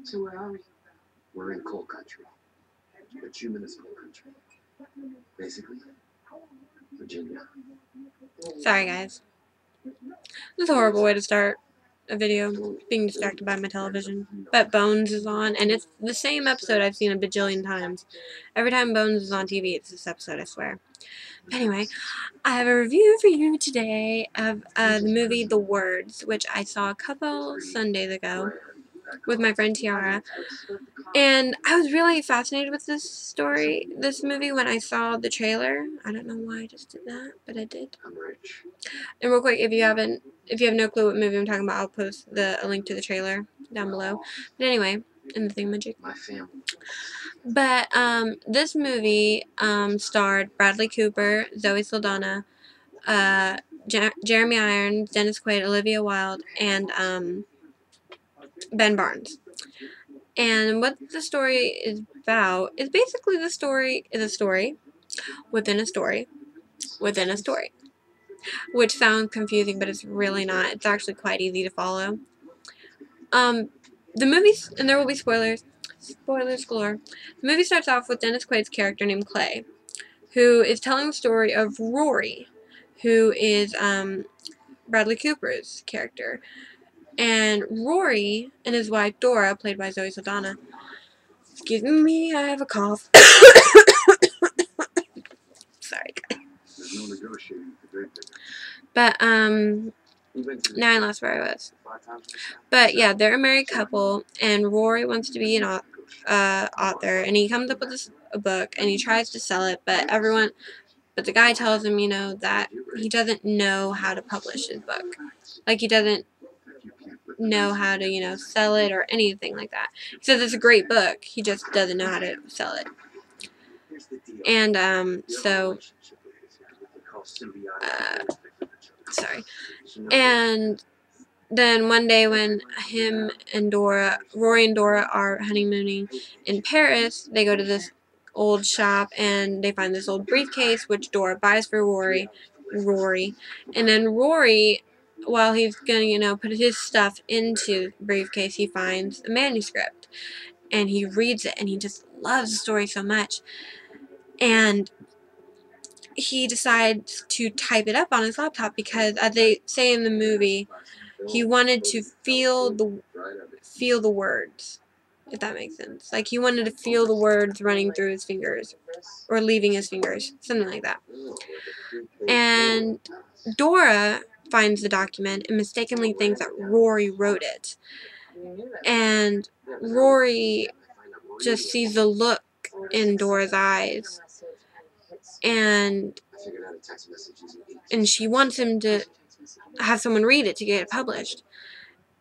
So where are we? We're in coal country. Bituminous coal country. Basically, Virginia. Sorry, guys. This is a horrible way to start a video, being distracted by my television. But Bones is on, and it's the same episode I've seen a bajillion times. Every time Bones is on TV, it's this episode, I swear. Anyway, I have a review for you today of the movie The Words, which I saw a couple Sundays ago with my friend Tiara. And I was really fascinated with this movie, when I saw the trailer. I don't know why I just did that, but I did. And real quick, if you have no clue what movie I'm talking about, I'll post a link to the trailer down below. But anyway, in the thingamajig. But this movie starred Bradley Cooper, Zoe Saldana, Jeremy Irons, Dennis Quaid, Olivia Wilde, and Ben Barnes. And what the story is about is basically a story within a story within a story. Which sounds confusing, but it's really not. It's actually quite easy to follow. The movie, and there will be spoilers galore. The movie starts off with Dennis Quaid's character named Clay, who is telling the story of Rory, who is Bradley Cooper's character. And Rory and his wife Dora, played by Zoe Saldana. Excuse me, I have a cough. Sorry, guys. But now I lost where I was. But yeah, they're a married couple, and Rory wants to be an author, and he comes up with a book, and he tries to sell it, but the guy tells him, that he doesn't know how to publish his book. Like, he doesn't know how to, sell it or anything like that. He says it's a great book, he just doesn't know how to sell it. And, sorry. And then one day when Rory and Dora are honeymooning in Paris, they go to this old shop and they find this old briefcase, which Dora buys for Rory. And then Rory, while he's gonna, put his stuff into the briefcase, he finds a manuscript. And he reads it, and he just loves the story so much. And he decides to type it up on his laptop because, as they say in the movie, he wanted to feel the words, if that makes sense. Like, he wanted to feel the words running through his fingers, or leaving his fingers, something like that. And Dora finds the document and mistakenly thinks that Rory wrote it. And Rory just sees the look in Dora's eyes, and she wants him to have someone read it to get it published.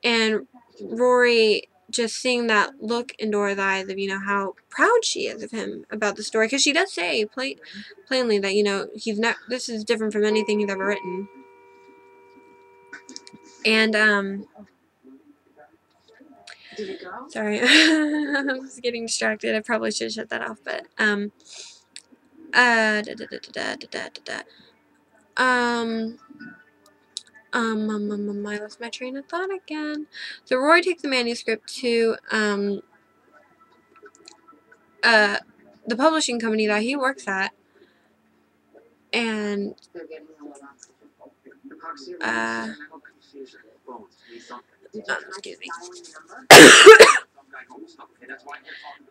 And Rory, just seeing that look in Dora's eyes of, how proud she is of him about the story, because she does say plainly that, this is different from anything he's ever written. And, sorry, I was getting distracted. I probably should shut that off, but, I lost my train of thought again. So Rory takes the manuscript to, the publishing company that he works at, and, excuse me.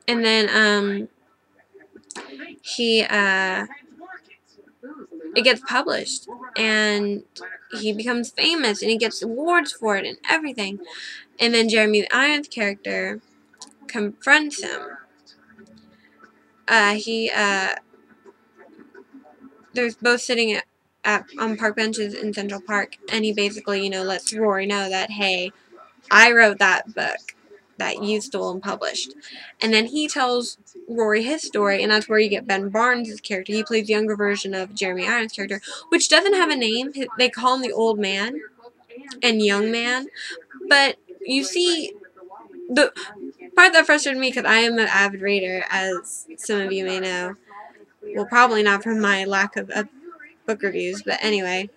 And then, it gets published, and he becomes famous, and he gets awards for it and everything. And then Jeremy Irons' character confronts him. They're both sitting on park benches in Central Park, and he basically, lets Rory know that, hey, I wrote that book that you stole and published. And then he tells Rory his story, and that's where you get Ben Barnes' character. He plays the younger version of Jeremy Irons' character, which doesn't have a name. They call him the old man and young man. But you see, the part that frustrated me, because I am an avid reader, as some of you may know. Well, probably not from my lack of book reviews, but anyway.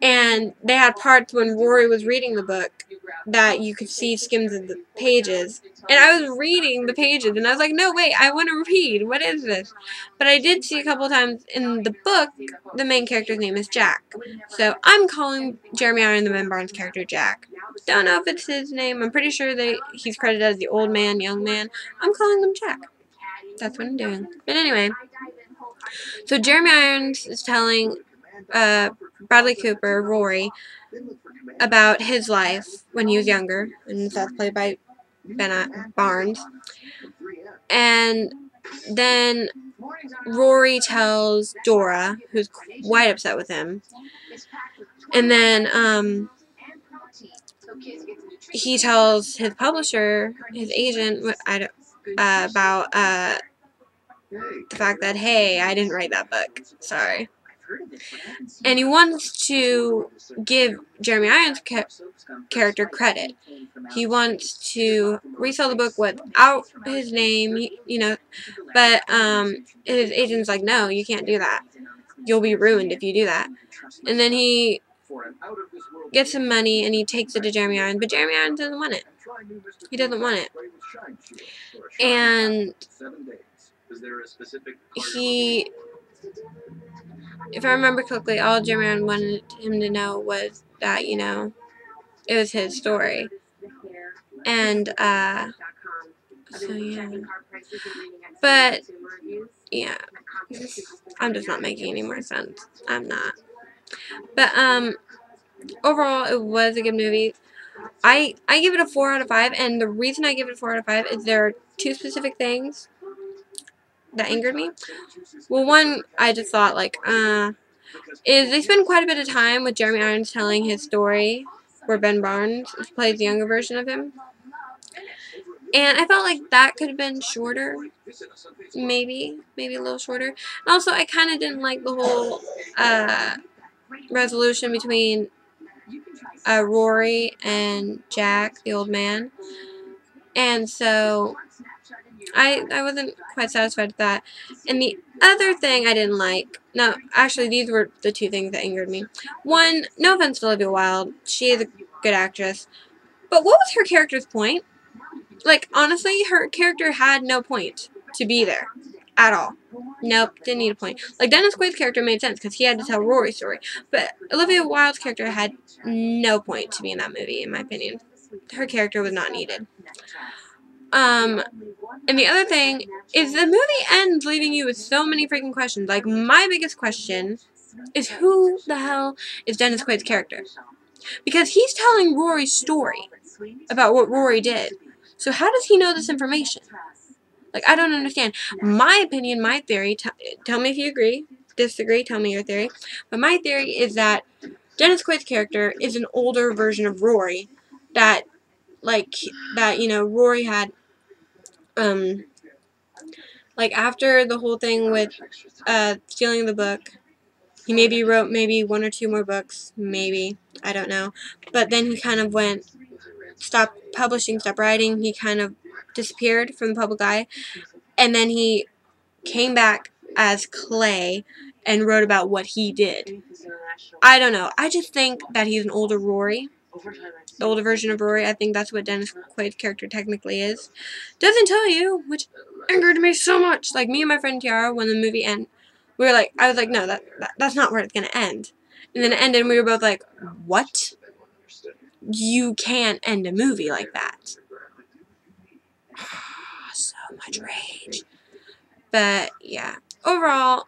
And they had parts when Rory was reading the book that you could see skims of the pages. And I was reading the pages, and I was like, no, wait, I want to read. What is this? But I did see a couple times in the book, the main character's name is Jack. So I'm calling Jeremy Irons, the Ben Barnes character, Jack. Don't know if it's his name. I'm pretty sure he's credited as the old man, young man. I'm calling him Jack. That's what I'm doing. But anyway, so Jeremy Irons is telling Bradley Cooper, Rory, about his life when he was younger, and that's played by Ben Barnes. And then Rory tells Dora, who's quite upset with him, and then he tells his publisher, his agent, about the fact that, hey, I didn't write that book. Sorry. And he wants to give Jeremy Irons' character credit. He wants to resell the book without his name, you know, but his agent's like, no, you can't do that. You'll be ruined if you do that. And then he gets some money and he takes it to Jeremy Irons, but Jeremy Irons doesn't want it. He doesn't want it. And he, if I remember correctly, all Jeremy Irons wanted him to know was that, you know, it was his story. And, so yeah. But, yeah. I'm just not making any more sense. I'm not. But, overall, it was a good movie. I give it a 4 out of 5, and the reason I give it a 4 out of 5 is there are two specific things that angered me. Well, one, I just thought, like, is they spend quite a bit of time with Jeremy Irons telling his story, where Ben Barnes plays the younger version of him. And I felt like that could have been shorter. Maybe a little shorter. And also, I kind of didn't like the whole resolution between Rory and Jack, the old man. And so I wasn't quite satisfied with that. And the other thing I didn't like, no, actually these were the two things that angered me. One, no offense to Olivia Wilde, she is a good actress, but what was her character's point? Like, honestly, her character had no point to be there at all. Nope, didn't need a point. Like, Dennis Quaid's character made sense because he had to tell Rory's story, but Olivia Wilde's character had no point to be in that movie, in my opinion. Her character was not needed. And the other thing is the movie ends leaving you with so many freaking questions. Like, my biggest question is, who the hell is Dennis Quaid's character? Because he's telling Rory's story about what Rory did. So how does he know this information? Like, I don't understand. My opinion, my theory, tell me if you agree, disagree, tell me your theory. But my theory is that Dennis Quaid's character is an older version of Rory that, you know, Rory had, like, after the whole thing with stealing the book, he maybe wrote maybe one or two more books, maybe, I don't know. But then he kind of stopped publishing, stopped writing, he kind of disappeared from the public eye, and then he came back as Clay and wrote about what he did. I don't know. I just think that he's an older Rory. The older version of Rory. I think that's what Dennis Quaid's character technically is. Doesn't tell you, which angered me so much. Like, me and my friend Tiara, when the movie ended, we were like, I was like, no, that's not where it's going to end. And then it ended and we were both like, what? You can't end a movie like that. So much rage. But, yeah. Overall,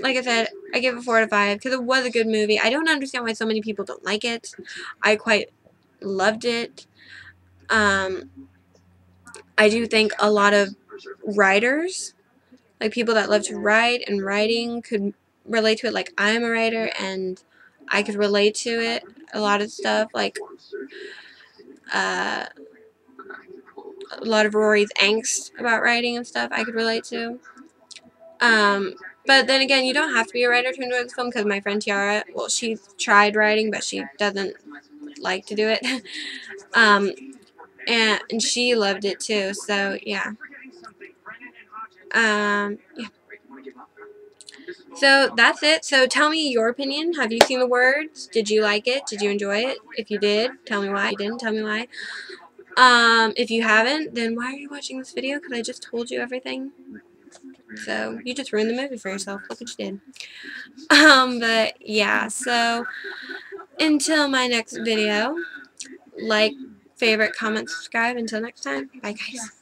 like I said, I give it a 4 out of 5 because it was a good movie. I don't understand why so many people don't like it. I quite loved it. I do think a lot of writers, like people that love to write and writing, could relate to it. Like, I'm a writer and I could relate to it. A lot of stuff, like a lot of Rory's angst about writing and stuff, I could relate to. But then again, you don't have to be a writer to enjoy this film, because my friend Tiara, well, she tried writing, but she doesn't like to do it. And she loved it too, so yeah. Yeah. So that's it. So tell me your opinion. Have you seen The Words? Did you like it? Did you enjoy it? If you did, tell me why. If you didn't, tell me why. If you haven't, then why are you watching this video? Because I just told you everything. So you just ruined the movie for yourself. Look what you did. But yeah, so until my next video, like, favorite, comment, subscribe. Until next time, bye guys.